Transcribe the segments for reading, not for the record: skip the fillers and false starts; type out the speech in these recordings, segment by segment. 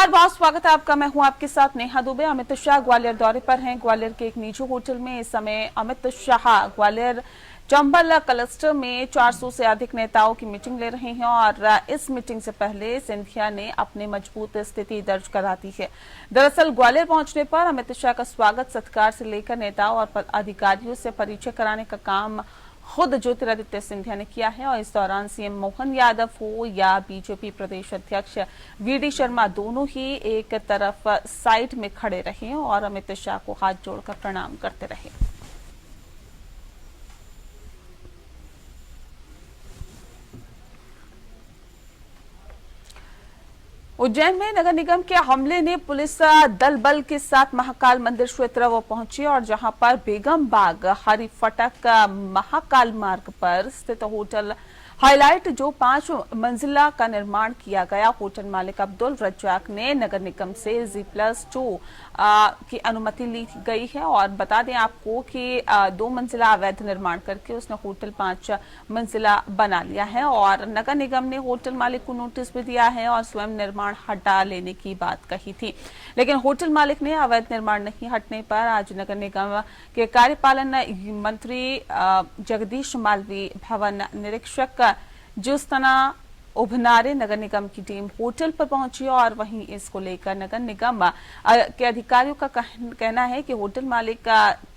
नमस्कार, बहुत स्वागत है आपका। मैं हूं आपके साथ नेहा दुबे। अमित शाह ग्वालियर दौरे पर हैं। ग्वालियर के एक निजी होटल में इस समय अमित शाह ग्वालियर चंबल क्लस्टर में 400 से अधिक नेताओं की मीटिंग ले रहे हैं और इस मीटिंग से पहले सिंधिया ने अपनी मजबूत स्थिति दर्ज करा दी है। दरअसल ग्वालियर पहुंचने पर अमित शाह का स्वागत सत्कार से लेकर नेताओं और अधिकारियों से परिचय कराने का काम खुद ज्योतिरादित्य सिंधिया ने किया है और इस दौरान सीएम मोहन यादव हो या बीजेपी प्रदेश अध्यक्ष वीडी शर्मा दोनों ही एक तरफ साइड में खड़े रहे और अमित शाह को हाथ जोड़कर प्रणाम करते रहे। उज्जैन में नगर निगम के हमले ने पुलिस दल बल के साथ महाकाल मंदिर क्षेत्र वो पहुंची और जहां पर बेगम बाग हरी फटक महाकाल मार्ग पर स्थित होटल हाईलाइट जो 5 मंजिला का निर्माण किया गया, होटल मालिक अब्दुल रज्जाक ने नगर निगम से G+2 की अनुमति ली गई है और बता दें आपको कि 2 मंजिला अवैध निर्माण करके उसने होटल 5 मंजिला बना लिया है और नगर निगम ने होटल मालिक को नोटिस भी दिया है और स्वयं निर्माण हटा लेने की बात कही थी, लेकिन होटल मालिक ने अवैध निर्माण नहीं हटने पर आज नगर निगम के कार्यपालन मंत्री जगदीश मालवी, भवन निरीक्षक ज्योत्सना उभनारे नगर निगम की टीम होटल पर पहुंची और वहीं इसको लेकर नगर निगम के अधिकारियों का कहना है कि होटल मालिक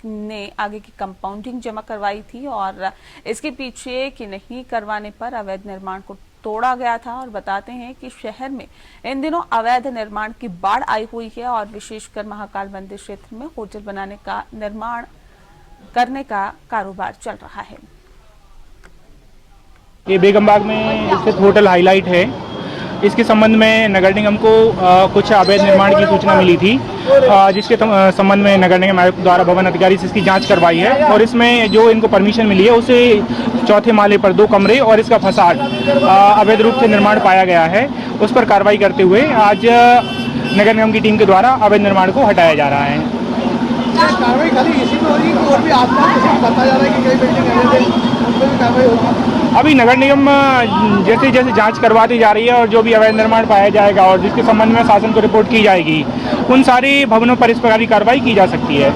ने आगे की कंपाउंडिंग जमा करवाई थी और इसके पीछे कि नहीं करवाने पर अवैध निर्माण को तोड़ा गया था। और बताते हैं कि शहर में इन दिनों अवैध निर्माण की बाढ़ आई हुई है और विशेषकर महाकाल मंदिर क्षेत्र में होटल बनाने का निर्माण करने का कारोबार चल रहा है। ये बेगम बाग में स्थित होटल हाईलाइट है। इसके संबंध में नगर निगम को कुछ अवैध निर्माण की सूचना मिली थी, जिसके संबंध में नगर निगम आयुक्त द्वारा भवन अधिकारी से इसकी जांच करवाई है और इसमें जो इनको परमिशन मिली है उसे 4थे माले पर 2 कमरे और इसका फसाड अवैध रूप से निर्माण पाया गया है। उस पर कार्रवाई करते हुए आज नगर निगम की टीम के द्वारा अवैध निर्माण को हटाया जा रहा है। कार्रवाई खाली इसी में हो रही है और भी आसपास बताया जा रहा है कि कई बिल्डिंग कार्रवाई होगी। अभी नगर निगम जैसे जैसे जांच करवाती जा रही है और जो भी अवैध निर्माण पाया जाएगा और जिसके संबंध में शासन को रिपोर्ट की जाएगी, उन सारे भवनों पर इस प्रकार की कार्रवाई की जा सकती है।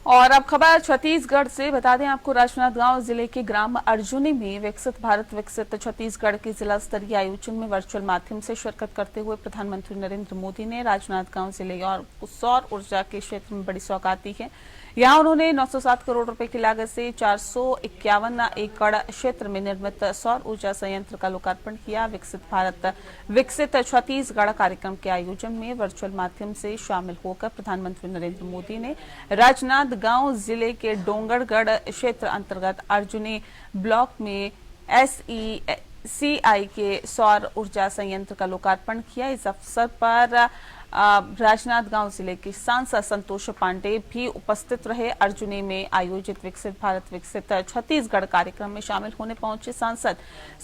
और अब खबर छत्तीसगढ़ से। बता दें आपको, राजनांदगांव जिले के ग्राम अर्जुनी में विकसित भारत विकसित छत्तीसगढ़ के जिला स्तरीय आयोजन में वर्चुअल माध्यम से शिरकत करते हुए प्रधानमंत्री नरेंद्र मोदी ने राजनांदगांव जिले और सौर ऊर्जा के क्षेत्र में बड़ी सौगात दी है। यहां उन्होंने 907 करोड़ रुपए की लागत से 451 एकड़ क्षेत्र में निर्मित सौर ऊर्जा संयंत्र का लोकार्पण किया। विकसित भारत विकसित छत्तीसगढ़ कार्यक्रम के आयोजन में वर्चुअल माध्यम से शामिल होकर प्रधानमंत्री नरेंद्र मोदी ने राजनांदगांव जिले के डोंगरगढ़ क्षेत्र अंतर्गत अर्जुनी ब्लॉक में SECI के सौर ऊर्जा संयंत्र का लोकार्पण किया। इस अवसर पर राजनांदगांव जिले के सांसद संतोष पांडे भी उपस्थित रहे। अर्जुनी में आयोजित विकसित भारत विकसित छत्तीसगढ़ कार्यक्रम में शामिल होने पहुंचे सांसद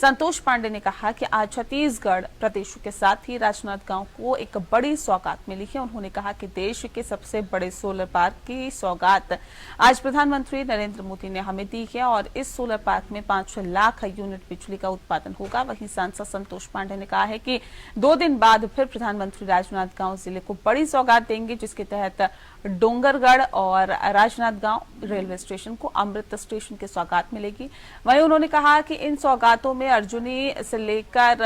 संतोष पांडे ने कहा कि आज छत्तीसगढ़ प्रदेश के साथ ही राजनांदगांव को एक बड़ी सौगात मिली है। उन्होंने कहा कि देश के सबसे बड़े सोलर पार्क की सौगात आज प्रधानमंत्री नरेंद्र मोदी ने हमें दी है और इस सोलर पार्क में 5 लाख यूनिट बिजली का उत्पादन होगा। वहीं सांसद संतोष पांडे ने कहा है कि 2 दिन बाद फिर प्रधानमंत्री राजनांदगांव जिले को बड़ी सौगात देंगे, जिसके तहत डोंगरगढ़ और राजनांदगांव रेलवे स्टेशन को अमृत स्टेशन की सौगात मिलेगी। वहीं उन्होंने कहा कि इन सौगातों में अर्जुनी से लेकर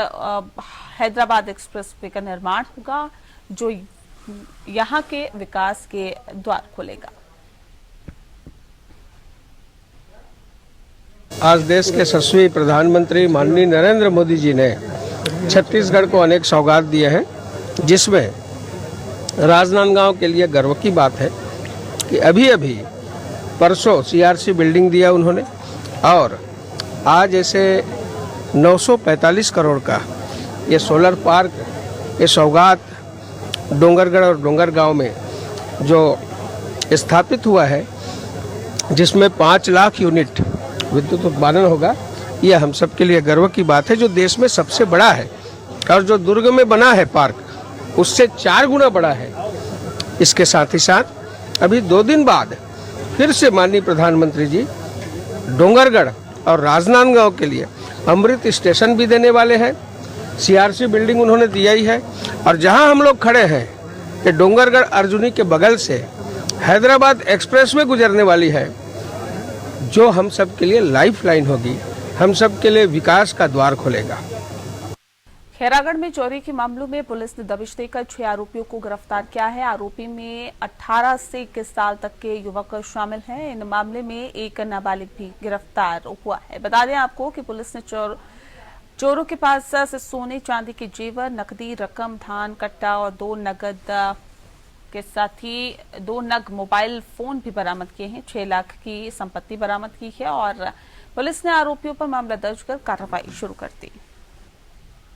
हैदराबाद एक्सप्रेस वे का निर्माण होगा, जो यहां के विकास के द्वार खोलेगा। आज देश के यशस्वी प्रधानमंत्री माननीय नरेंद्र मोदी जी ने छत्तीसगढ़ को अनेक सौगात दिए हैं, जिसमें राजनांदगांव के लिए गर्व की बात है कि अभी अभी परसों CRC बिल्डिंग दिया उन्होंने और आज ऐसे 945 करोड़ का ये सोलर पार्क ये सौगात डोंगरगढ़ और डोंगरगांव में जो स्थापित हुआ है, जिसमें 5 लाख यूनिट विद्युत उत्पादन होगा। यह हम सब के लिए गर्व की बात है, जो देश में सबसे बड़ा है और जो दुर्ग में बना है पार्क उससे 4 गुना बड़ा है। इसके साथ ही साथ अभी 2 दिन बाद फिर से माननीय प्रधानमंत्री जी डोंगरगढ़ और राजनांदगांव के लिए अमृत स्टेशन भी देने वाले हैं सीआरसी बिल्डिंग उन्होंने दिया ही है। और जहां हम लोग खड़े हैं कि डोंगरगढ़ अर्जुनी के बगल से हैदराबाद एक्सप्रेसवे गुजरने वाली है, जो हम सब के लिए लाइफलाइन होगी, हम सब के लिए विकास का द्वार खोलेगा। खैरागढ़ में चोरी के मामलों में पुलिस ने दबिश देकर 6 आरोपियों को गिरफ्तार किया है। आरोपी में 18 से 21 साल तक के युवक शामिल हैं। इन मामले में एक नाबालिग भी गिरफ्तार हुआ है। बता दें आपको कि पुलिस ने चोरों के पास से सोने चांदी के जेवर, नकदी रकम, धान कट्टा और 2 नगद के साथ ही 2 नग मोबाइल फोन भी बरामद किए हैं। 6 लाख की संपत्ति बरामद की है और पुलिस ने आरोपियों पर मामला दर्ज कर कार्रवाई शुरू कर दी।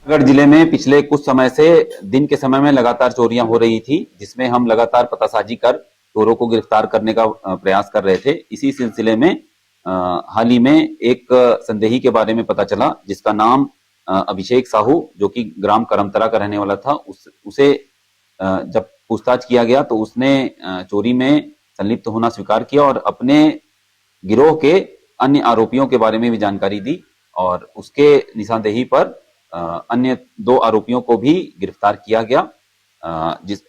खैरागढ़ जिले में पिछले कुछ समय से दिन के समय में लगातार चोरियां हो रही थी, जिसमें हम लगातार पतासाजी कर चोरों को गिरफ्तार करने का प्रयास कर रहे थे। इसी सिलसिले में हाल ही में एक संदेही के बारे में पता चला, जिसका नाम अभिषेक साहू, जो कि ग्राम करमतरा का रहने वाला था। उसे जब पूछताछ किया गया तो उसने चोरी में संलिप्त होना स्वीकार किया और अपने गिरोह के अन्य आरोपियों के बारे में भी जानकारी दी और उसके निशानदेही पर अन्य 2 आरोपियों को भी गिरफ्तार किया गया,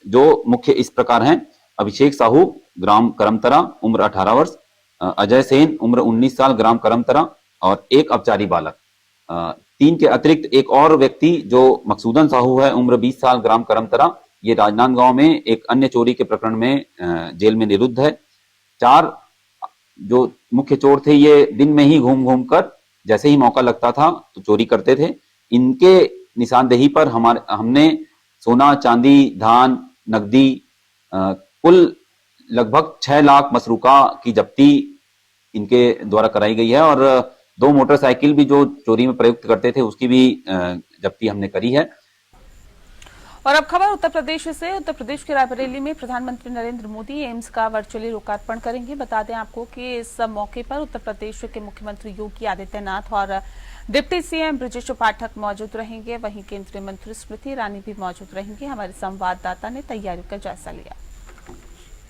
जो मुख्य इस प्रकार हैं। अभिषेक साहू, ग्राम करमतरा, उम्र 18 वर्ष, अजय सेन, उम्र 19 साल, ग्राम करमतरा, और एक अपचारी बालक। 3 के अतिरिक्त एक और व्यक्ति जो मकसूदन साहू है, उम्र 20 साल, ग्राम करमतरा, ये राजनांदगांव में एक अन्य चोरी के प्रकरण में जेल में निरुद्ध है। 4 जो मुख्य चोर थे, ये दिन में ही घूम घूम कर जैसे ही मौका लगता था तो चोरी करते थे। इनके निशानदेही पर हमने सोना, चांदी, धान, नकदी, कुल लगभग 6 लाख मसरूका की जब्ती इनके द्वारा कराई गई है और 2 मोटरसाइकिल भी जो चोरी में प्रयुक्त करते थे उसकी भी जब्ती हमने करी है। और अब खबर उत्तर प्रदेश से। उत्तर प्रदेश के रायबरेली में प्रधानमंत्री नरेंद्र मोदी एम्स का वर्चुअली लोकार्पण करेंगे। बता दें आपको कि इस मौके पर उत्तर प्रदेश के मुख्यमंत्री योगी आदित्यनाथ और डिप्टी सीएम ब्रजेश पाठक मौजूद रहेंगे। वहीं केंद्रीय मंत्री स्मृति ईरानी भी मौजूद रहेंगे। हमारे संवाददाता ने तैयारियों का जायजा लिया।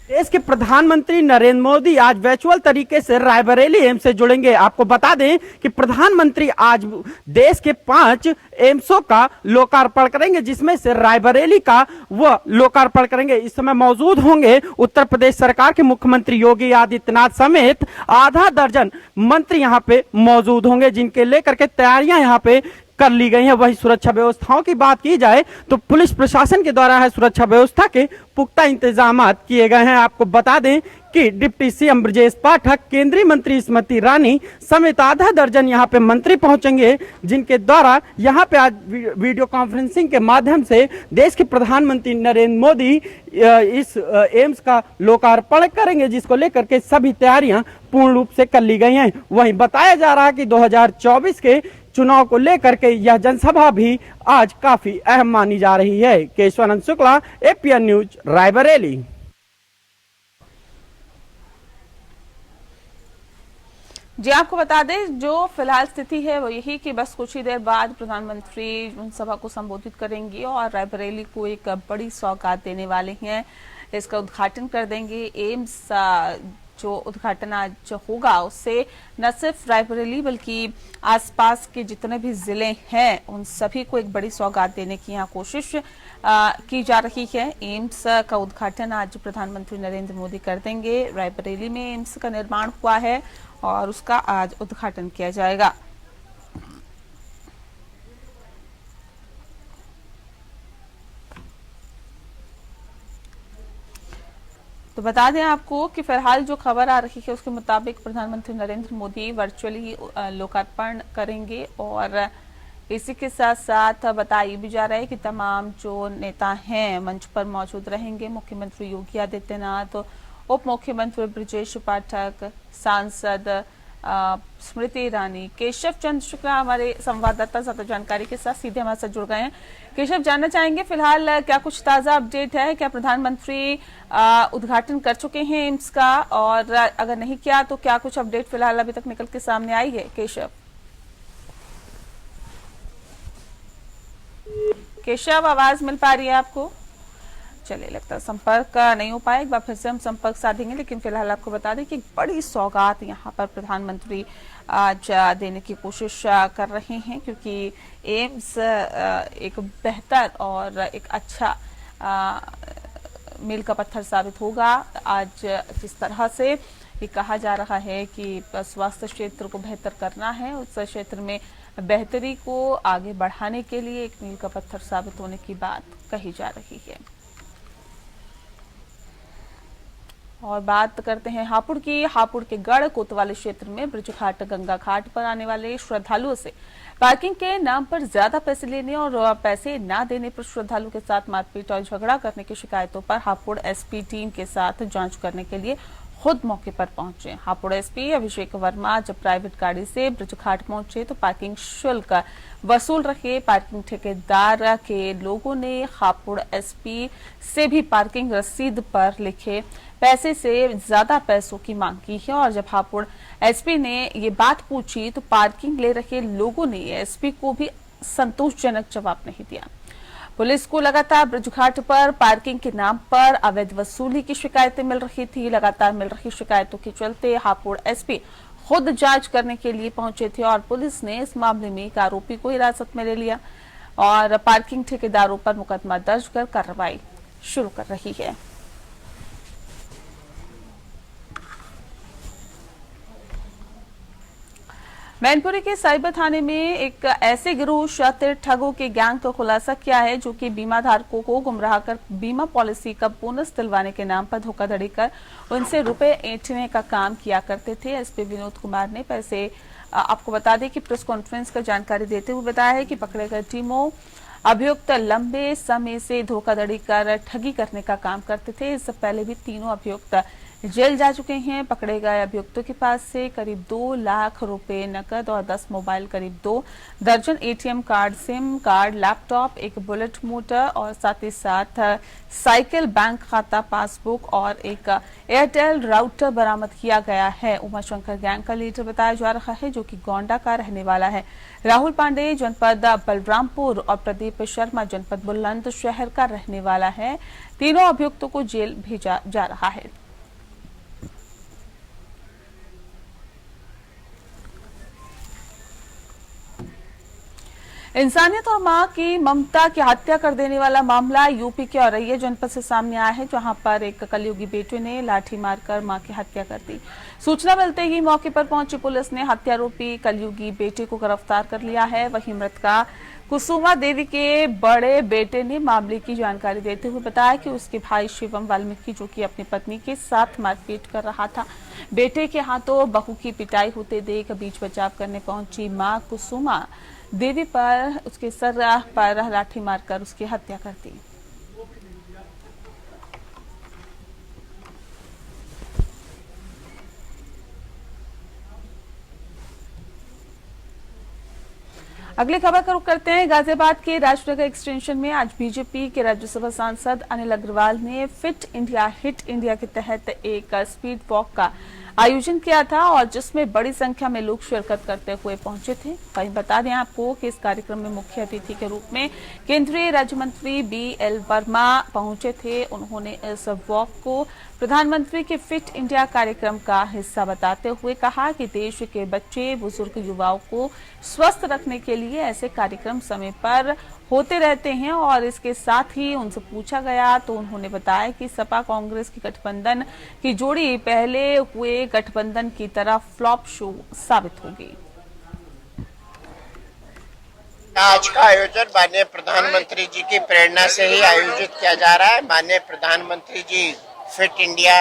देश के प्रधानमंत्री नरेंद्र मोदी आज वर्चुअल तरीके से रायबरेली एम्स से जुड़ेंगे। आपको बता दें कि प्रधानमंत्री आज देश के 5 एम्सों का लोकार्पण करेंगे, जिसमें से रायबरेली का वो लोकार्पण करेंगे। इस समय मौजूद होंगे उत्तर प्रदेश सरकार के मुख्यमंत्री योगी आदित्यनाथ समेत आधा दर्जन मंत्री यहाँ पे मौजूद होंगे, जिनके लेकर के तैयारियां यहाँ पे कर ली गई है। वही सुरक्षा व्यवस्थाओं की बात की जाए तो पुलिस प्रशासन के द्वारा है सुरक्षा व्यवस्था के पुख्ता इंतजाम किए गए हैं। आपको बता दें कि डिप्टी सीएम ब्रजेश पाठक, केंद्रीय मंत्री स्मृति ईरानी समेत आधा दर्जन यहाँ पे मंत्री पहुंचेंगे, जिनके द्वारा यहाँ पे आज वीडियो कॉन्फ्रेंसिंग के माध्यम से देश के प्रधानमंत्री नरेंद्र मोदी इस एम्स का लोकार्पण करेंगे, जिसको लेकर के सभी तैयारियां पूर्ण रूप से कर ली गई हैं। वहीं बताया जा रहा है कि 2024 के चुनाव को लेकर के यह जनसभा भी आज काफी अहम मानी जा रही है। Keshavanand Shukla, APN news, Raebareli. जी आपको बता दें जो फिलहाल स्थिति है वो यही कि बस कुछ ही देर बाद प्रधानमंत्री सभा को संबोधित करेंगे और रायबरेली को एक बड़ी सौगात देने वाले हैं। इसका उद्घाटन कर देंगे। एम्स जो उद्घाटन आज होगा उससे न सिर्फ रायबरेली बल्कि आसपास के जितने भी जिले हैं उन सभी को एक बड़ी सौगात देने की यहाँ कोशिश की जा रही है। एम्स का उद्घाटन आज प्रधानमंत्री नरेंद्र मोदी कर देंगे। रायबरेली में एम्स का निर्माण हुआ है और उसका आज उद्घाटन किया जाएगा। तो बता दें आपको कि फिलहाल जो खबर आ रही है उसके मुताबिक प्रधानमंत्री नरेंद्र मोदी वर्चुअली लोकार्पण करेंगे और इसी के साथ साथ बताया भी जा रहा है कि तमाम जो नेता हैं मंच पर मौजूद रहेंगे। मुख्यमंत्री योगी आदित्यनाथ, उप मुख्यमंत्री ब्रजेश पाठक, सांसद स्मृति ईरानी, केशव चंद्र शुक्ला हमारे संवाददाता ज्यादा जानकारी के साथ सीधे हमारे साथ जुड़ गए हैं। केशव, जानना चाहेंगे फिलहाल क्या कुछ ताजा अपडेट है? क्या प्रधानमंत्री उद्घाटन कर चुके हैं एम्स का, और अगर नहीं किया तो क्या कुछ अपडेट फिलहाल अभी तक निकल के सामने आई है? केशव, आवाज मिल पा रही है आपको? चलिए, लगता है संपर्क नहीं हो पाया। एक बार फिर से हम संपर्क साधेंगे, लेकिन फिलहाल आपको बता दें कि एक बड़ी सौगात यहाँ पर प्रधानमंत्री आज देने की कोशिश कर रहे हैं, क्योंकि एम्स एक बेहतर और एक अच्छा मील का पत्थर साबित होगा। आज जिस तरह से ये कहा जा रहा है कि स्वास्थ्य क्षेत्र को बेहतर करना है, उस क्षेत्र में बेहतरी को आगे बढ़ाने के लिए एक मील का पत्थर साबित होने की बात कही जा रही है। और बात करते हैं हापुड़ की। हापुड़ के गढ़ कोतवाली क्षेत्र में ब्रजघाट गंगा घाट पर आने वाले श्रद्धालुओं से पार्किंग के नाम पर ज्यादा पैसे लेने और पैसे न देने पर श्रद्धालु के साथ मारपीट और झगड़ा करने की शिकायतों पर हापुड़ एसपी टीम के साथ जांच करने के लिए खुद मौके पर पहुंचे। हापुड़ एसपी अभिषेक वर्मा जब प्राइवेट गाड़ी से ब्रजघाट पहुंचे तो पार्किंग शुल्क वसूल रहे पार्किंग ठेकेदार के लोगों ने हापुड़ एसपी से भी पार्किंग रसीद पर लिखे पैसे से ज्यादा पैसों की मांग की है। और जब हापुड़ एसपी ने ये बात पूछी तो पार्किंग ले रहे लोगों ने एसपी को भी संतोषजनक जवाब नहीं दिया। पुलिस को लगातार ब्रजघाट पर पार्किंग के नाम पर अवैध वसूली की शिकायतें मिल रही थी। लगातार मिल रही शिकायतों के चलते हापुड़ एसपी खुद जांच करने के लिए पहुंचे थे और पुलिस ने इस मामले में एक आरोपी को हिरासत में ले लिया और पार्किंग ठेकेदारों पर मुकदमा दर्ज कर कार्रवाई शुरू कर रही है। मैनपुरी के साइबर थाने में एक ऐसे गिरोह शातिर ठगों के गैंग का खुलासा किया है जो कि बीमा धारकों को गुमराह कर बीमा पॉलिसी का बोनस दिलवाने के नाम पर धोखाधड़ी कर उनसे रुपए ऐंठने का काम किया करते थे। एसपी विनोद कुमार ने पैसे आपको बता दें कि प्रेस कॉन्फ्रेंस का जानकारी देते हुए बताया है कि पकड़े गए टीमों अभियुक्त लंबे समय से धोखाधड़ी कर ठगी करने का काम करते थे। इससे पहले भी तीनों अभियुक्त जेल जा चुके हैं। पकड़े गए अभियुक्तों के पास से करीब 2 लाख रुपए नकद और 10 मोबाइल, करीब 2 दर्जन ATM card, SIM card, laptop, एक बुलेट मोटर और साथ ही साथ साइकिल, बैंक खाता, पासबुक और एक एयरटेल राउटर बरामद किया गया है। उमाशंकर गैंग का लीडर बताया जा रहा है जो कि गोंडा का रहने वाला है। राहुल पांडे जनपद बलरामपुर और प्रदीप शर्मा जनपद बुलंदशहर का रहने वाला है। तीनों अभियुक्तों को जेल भेजा जा रहा है। इंसानियत और मां की ममता की हत्या कर देने वाला मामला यूपी के औरैया जनपद से सामने आया है, जहां पर एक कलयुगी बेटे ने लाठी मारकर मां की हत्या कर दी। सूचना मिलते ही मौके पर पहुंची पुलिस ने हत्यारोपी कलयुगी बेटे को गिरफ्तार कर लिया है। वहीं मृतका कुसुमा देवी के बड़े बेटे ने मामले की जानकारी देते हुए बताया कि उसके भाई शिवम वाल्मीकि, जो कि अपनी पत्नी के साथ मारपीट कर रहा था, बेटे के हाथों बहू की पिटाई होते देख बीच बचाव करने पहुंची मां कुसुमा देवी पर उसके सर पर लाठी मारकर उसकी हत्या कर दी। अगली खबर का रुख करते हैं। गाजियाबाद के राजनगर एक्सटेंशन में आज बीजेपी के राज्यसभा सांसद अनिल अग्रवाल ने फिट इंडिया हिट इंडिया के तहत एक स्पीड वॉक का आयोजन किया था और जिसमें बड़ी संख्या में लोग शिरकत करते हुए पहुंचे थे। वहीं बता दें आपको कि इस कार्यक्रम में मुख्य अतिथि के रूप में केंद्रीय राज्य मंत्री BL वर्मा पहुंचे थे। उन्होंने इस वॉक को प्रधानमंत्री के फिट इंडिया कार्यक्रम का हिस्सा बताते हुए कहा कि देश के बच्चे, बुजुर्ग, युवाओं को स्वस्थ रखने के लिए ऐसे कार्यक्रम समय पर होते रहते हैं। और इसके साथ ही उनसे पूछा गया तो उन्होंने बताया कि सपा कांग्रेस की गठबंधन की जोड़ी पहले हुए गठबंधन की तरह फ्लॉप शो साबित होगी। आज का आयोजन माननीय प्रधानमंत्री जी की प्रेरणा से ही आयोजित किया जा रहा है। माननीय प्रधानमंत्री जी फिट इंडिया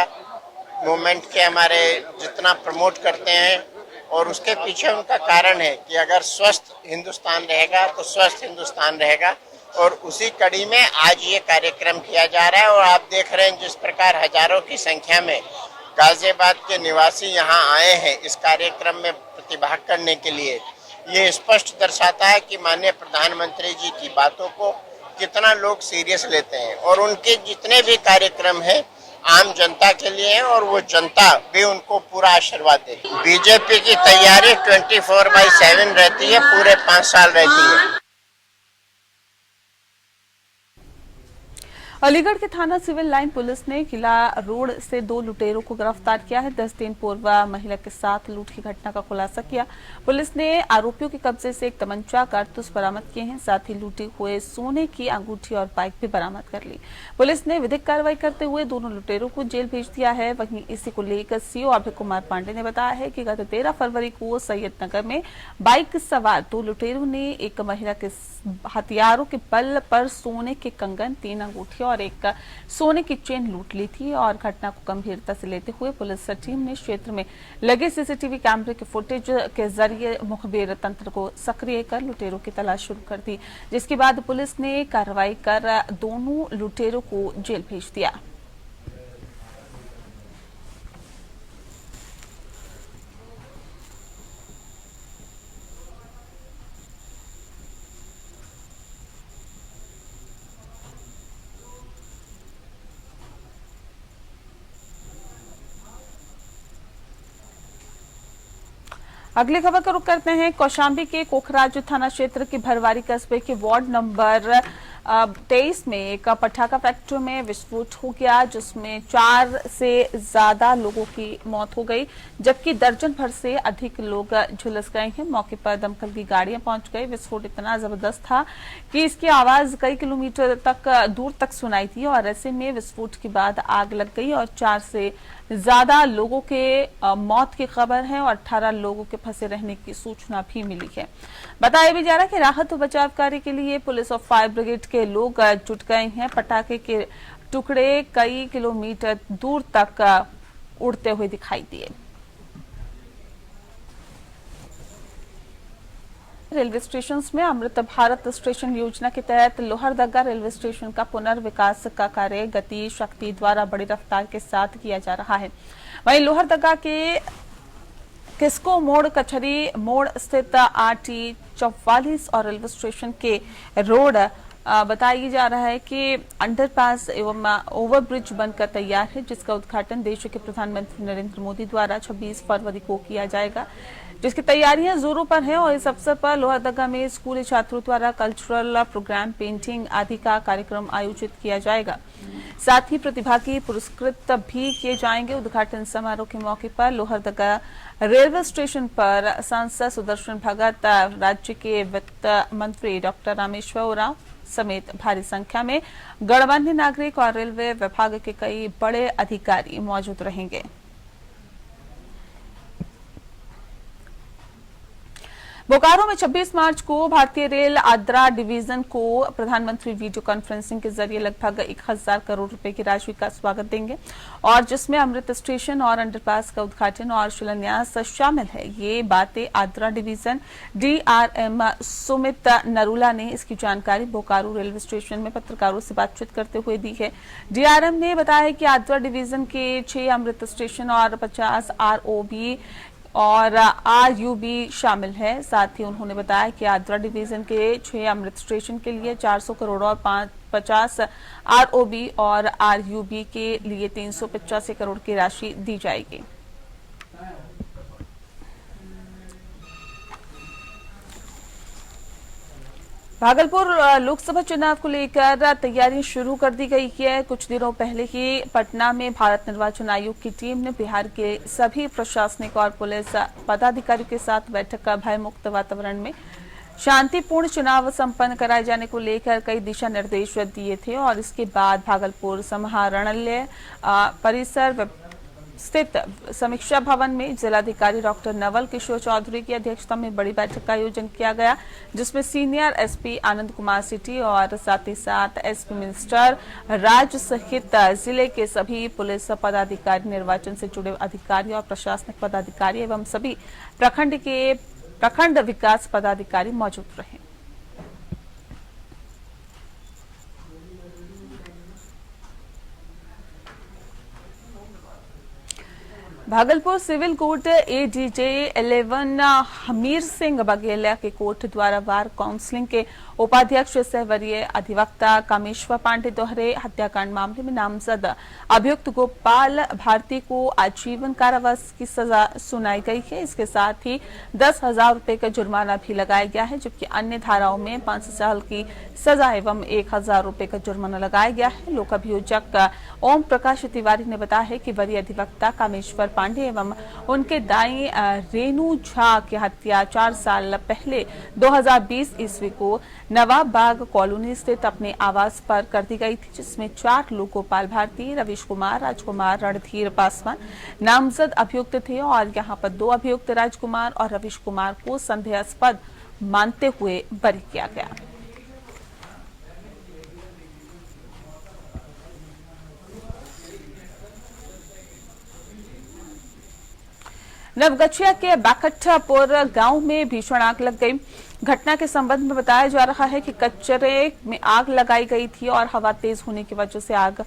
मूवमेंट के हमारे जितना प्रमोट करते हैं और उसके पीछे उनका कारण है कि अगर स्वस्थ हिंदुस्तान रहेगा तो स्वस्थ हिंदुस्तान रहेगा। और उसी कड़ी में आज ये कार्यक्रम किया जा रहा है और आप देख रहे हैं जिस प्रकार हजारों की संख्या में गाजियाबाद के निवासी यहाँ आए हैं इस कार्यक्रम में प्रतिभाग करने के लिए। ये स्पष्ट दर्शाता है कि माननीय प्रधानमंत्री जी की बातों को कितना लोग सीरियस लेते हैं और उनके जितने भी कार्यक्रम हैं आम जनता के लिए हैं और वो जनता भी उनको पूरा आशीर्वाद दे। बीजेपी की तैयारी 24/7 रहती है, पूरे 5 साल रहती है। अलीगढ़ के थाना सिविल लाइन पुलिस ने किला रोड से 2 लुटेरों को गिरफ्तार किया है। 10 दिन पूर्व महिला के साथ लूट की घटना का खुलासा किया। पुलिस ने आरोपियों के कब्जे से एक तमंचा, कारतूस बरामद किए हैं। साथ ही लूटे हुए सोने की अंगूठी और बाइक भी बरामद कर ली। पुलिस ने विधिक कार्रवाई करते हुए दोनों लुटेरों को जेल भेज दिया है। वहीं इसी को लेकर सीओ अभय कुमार पांडे ने बताया है कि गत 13 फरवरी को सैयदनगर में बाइक सवार 2 लुटेरों ने एक महिला के हथियारों के बल पर सोने के कंगन, 3 अंगूठी और एक सोने की चेन लूट ली थी। और घटना को गंभीरता से लेते हुए पुलिस टीम ने क्षेत्र में लगे सीसीटीवी कैमरे के फुटेज के जरिए मुखबिर तंत्र को सक्रिय कर लुटेरों की तलाश शुरू कर दी, जिसके बाद पुलिस ने कार्रवाई कर दोनों लुटेरों को जेल भेज दिया। अगली खबर का रुख करते हैं। कौशाम्बी के कोखराज थाना क्षेत्र के भरवारी कस्बे के वार्ड नंबर 23 में एक पटाखा फैक्ट्री में विस्फोट हो गया, जिसमें 4 से ज्यादा लोगों की मौत हो गई, जबकि दर्जन भर से अधिक लोग झुलस गए हैं। मौके पर दमकल की गाड़ियां पहुंच गई। विस्फोट इतना जबरदस्त था कि इसकी आवाज कई किलोमीटर तक दूर तक सुनाई थी और ऐसे में विस्फोट के बाद आग लग गई और 4 से ज्यादा लोगों के मौत की खबर है और 18 लोगों के फंसे रहने की सूचना भी मिली है। बताया भी जा रहा है कि राहत और बचाव कार्य के लिए पुलिस और फायर ब्रिगेड के लोग जुट गए हैं। पटाखे के टुकड़े कई किलोमीटर दूर तक उड़ते हुए दिखाई दिए। रेलवे स्टेशन में अमृत भारत स्टेशन योजना के तहत लोहरदगा रेलवे स्टेशन का पुनर्विकास का कार्य गति शक्ति द्वारा बड़ी रफ्तार के साथ किया जा रहा है। वहीं लोहरदगा के किस्को मोड़, कचहरी मोड़ स्थित RT 44 और रेलवे स्टेशन के रोड बताया जा रहा है कि अंडरपास एवं ओवरब्रिज बनकर तैयार है, जिसका उद्घाटन देश के प्रधानमंत्री नरेंद्र मोदी द्वारा 26 फरवरी को किया जाएगा, जिसकी तैयारियां जोरों पर हैं। और इस अवसर पर लोहरदगा में स्कूली छात्रों द्वारा कल्चरल प्रोग्राम, पेंटिंग आदि का कार्यक्रम आयोजित किया जाएगा। साथ ही प्रतिभागी पुरस्कृत भी किए जाएंगे। उद्घाटन समारोह के मौके पर लोहरदगा रेलवे स्टेशन पर सांसद सुदर्शन भगत, राज्य के वित्त मंत्री डॉक्टर रामेश्वर उरांव समेत भारी संख्या में गणमान्य नागरिक और रेलवे विभाग के कई बड़े अधिकारी मौजूद रहेंगे। बोकारो में 26 मार्च को भारतीय रेल आद्रा डिवीजन को प्रधानमंत्री वीडियो कॉन्फ्रेंसिंग के जरिए लगभग 1000 करोड़ रुपए की राशि का स्वागत देंगे और जिसमें अमृत स्टेशन और अंडरपास का उद्घाटन और शिलान्यास शामिल है। ये बातें आद्रा डिवीजन DRM सुमित नरूला ने इसकी जानकारी बोकारो रेलवे स्टेशन में पत्रकारों से बातचीत करते हुए दी है। DRM ने बताया कि आद्रा डिवीजन के 6 अमृत स्टेशन और 50 ROB और RUB शामिल है। साथ ही उन्होंने बताया कि आद्रा डिवीजन के 6 अमृत स्टेशन के लिए 400 करोड़ और 50 ROB और RUB के लिए 385 करोड़ की राशि दी जाएगी। भागलपुर लोकसभा चुनाव को लेकर तैयारी शुरू कर दी गई है। कुछ दिनों पहले ही पटना में भारत निर्वाचन आयोग की टीम ने बिहार के सभी प्रशासनिक और पुलिस पदाधिकारियों के साथ बैठक का भयमुक्त वातावरण में शांतिपूर्ण चुनाव संपन्न कराए जाने को लेकर कई दिशा निर्देश दिए थे और इसके बाद भागलपुर समाहरणालय परिसर स्थित समीक्षा भवन में जिलाधिकारी डॉक्टर नवल किशोर चौधरी की अध्यक्षता में बड़ी बैठक का आयोजन किया गया, जिसमें senior SP Anand Kumar city और साथ ही साथ SP मिनिस्टर राज सहित जिले के सभी पुलिस पदाधिकारी, निर्वाचन से जुड़े अधिकारी और प्रशासनिक पदाधिकारी एवं सभी प्रखंड विकास पदाधिकारी मौजूद रहे। Bhagalpur civil court ADJ 11 Hamir Singh Baghelia के कोर्ट द्वारा बार काउंसिलिंग के उपाध्यक्ष सह वरीय अधिवक्ता कामेश्वर पांडे दोहरे हत्याकांड मामले में नामजद अभियुक्त गोपाल भारती को आजीवन कारावास की सजा सुनाई गई है। इसके साथ ही 10,000 रुपए का जुर्माना भी लगाया गया है, जबकि अन्य धाराओं में 5 साल की सजा एवं 1,000 रुपए का जुर्माना लगाया गया है। लोक अभियोजक ओम प्रकाश तिवारी ने बताया है कि वरीय अधिवक्ता कामेश्वर पांडे एवं उनके दाई रेणु झा की हत्या 4 साल पहले 2020 ईस्वी को नवाब बाग कॉलोनी स्थित अपने आवास पर कर दी गई थी, जिसमें 4 लोग गोपाल भारती, रविश कुमार, राजकुमार, रणधीर पासवान नामजद अभियुक्त थे और यहां पर 2 अभियुक्त राजकुमार और रविश कुमार को संदेहास्पद मानते हुए बरी किया गया। नवगछिया के बाकट्ठापुर गांव में भीषण आग लग गई। घटना के संबंध में बताया जा रहा है कि कचरे में आग लगाई गई थी और हवा तेज होने की वजह से आग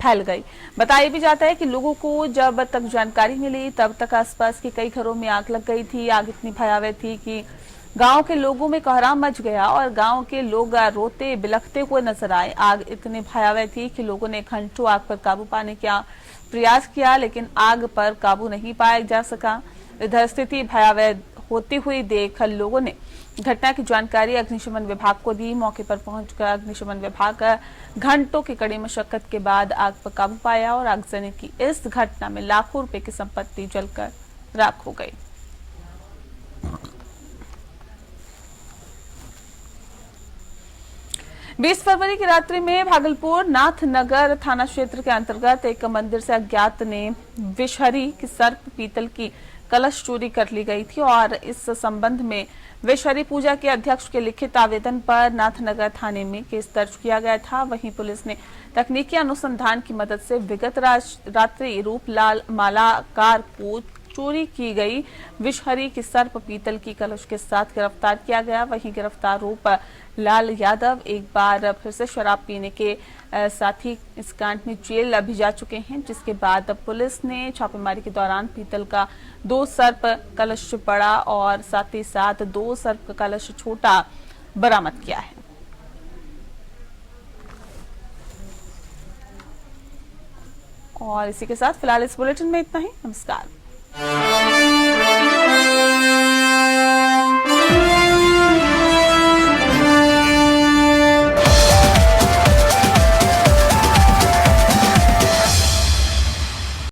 फैल गई। बताया भी जाता है कि लोगों को जब तक जानकारी मिली तब तक आसपास के कई घरों में आग लग गई थी। आग इतनी भयावह थी कि गांव के लोगों में कोहराम मच गया और गांव के लोग रोते बिलखते हुए नजर आए। आग इतनी भयावह थी कि लोगों ने घंटों आग पर काबू पाने का प्रयास किया, लेकिन आग पर काबू नहीं पाया जा सका। इधर स्थिति भयावह होती हुई देख लोगों ने घटना की जानकारी अग्निशमन विभाग को दी। मौके पर पहुंचकर अग्निशमन विभाग घंटों की कड़ी मशक्कत के बाद आग पर काबू पाया और आगजनी की इस घटना में लाखों रुपए की संपत्ति जलकर राख हो गई। बीस फरवरी की रात्रि में भागलपुर नाथनगर थाना क्षेत्र के अंतर्गत एक मंदिर से अज्ञात ने विषहरी की सर्प पीतल की कलश चोरी कर ली गई थी और इस संबंध में विषहरी पूजा के अध्यक्ष के लिखित आवेदन पर नाथनगर थाने में केस दर्ज किया गया था। वहीं पुलिस ने तकनीकी अनुसंधान की मदद से विगत रात्रि रूपलाल मालाकार को चोरी की गई विषहरी की सर्प पीतल की कलश के साथ गिरफ्तार किया गया। वहीं गिरफ्तार रूप लाल यादव एक बार फिर से शराब पीने के साथ ही इस कांड में जेल भी जा चुके हैं, जिसके बाद पुलिस ने छापेमारी के दौरान पीतल का 2 सर्प कलश बड़ा और साथ ही साथ 2 सर्प कलश छोटा बरामद किया है। और इसी के साथ फिलहाल इस बुलेटिन में इतना ही। नमस्कार।